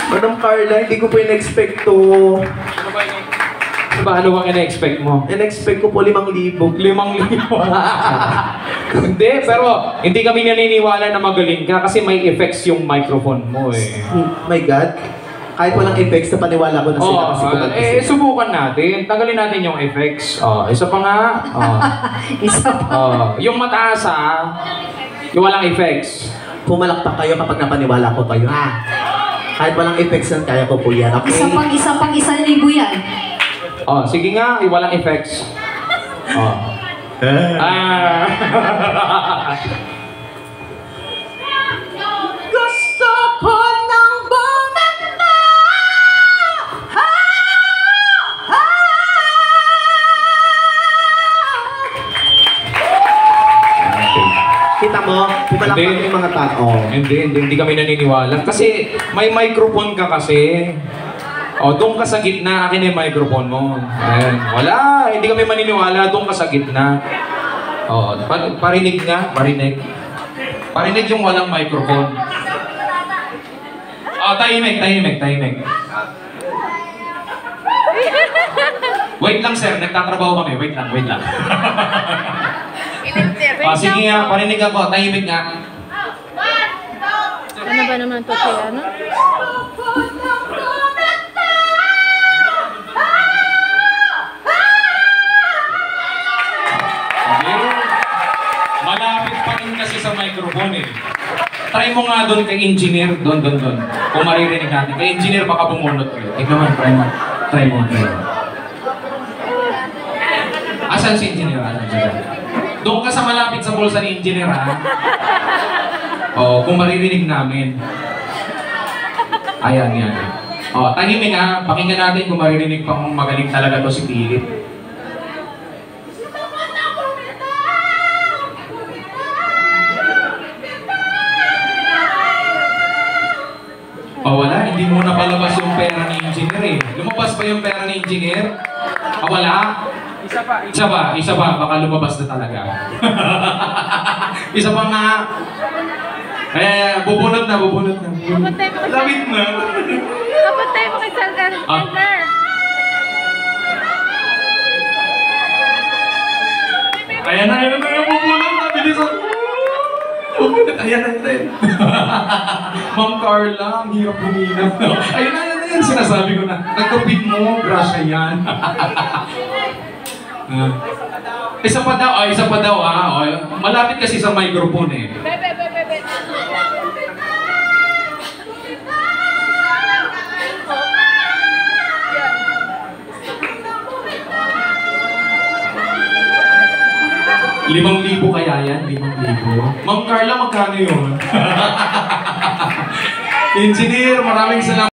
Madam Carla, hindi ko po in-expect to. Ano bang in-expect mo? In-expect ko po 5,000. 5,000. Hindi, pero hindi kami naniniwala na magaling ka kasi may effects yung microphone mo eh. My God. Kahit walang effects, na paniwala ko na sila kasi eh, subukan natin. Tanggalin natin yung effects. Isa pa nga. Isa pa. Yung mataas yung walang effects. Pumalakpak kayo kapag napaniwala ko kayo, ha? Kahit walang effects yan, kaya ko po yan, okay? Isa pang 1,000 yan. Sige nga, walang effects. Gusto ko nang bumaba. Kita mo, pumalakpak yung mga tao. Hindi kami naniniwala. Kasi may microphone ka kasi. Doon ka sa gitna, akin yung microphone mo. Ayan. Wala, hindi kami maniniwala, doon ka sa gitna. Parinig nga, parinig. Parinig yung walang microphone. Tahimik. Wait lang sir, nagtatrabaho kami. Wait lang. Sige nga, parinig ako, tahimik nga. Ano ba naman to siya, no? Malapit pa rin kasi sa microphone eh. Try mo nga doon kay engineer, doon. Kung maririnig natin. Kay engineer baka bumunot kayo. Tignan mo, try mo. Asan si engineer? Doon ka sa malapit sa bulsa ni engineer ha. Kung maririnig namin. Ayan. Tahimik ha. Pakinggan natin kung maririnig pang magaling talaga to si Philip. Wala, hindi mo na palabas yung pera ni engineer eh. Lumabas ba yung pera ni engineer? Wala? Isa pa, baka lumabas na talaga. Isa pa nga. Bubunot na. Lapit na. Kapatay mo kay Sandra. Ayan na, bubunot na. Bilisan. Ayan. Ma'am Carla, ang hirap huminap. Ayan, sinasabi ko na. Nagkapit mo, grasya yan. Isa pa daw. Malapit kasi sa microphone eh. ₱5,000 kaya yan? 5,000? Ma'am Carla, magkano yun? Engineer, maraming salamat.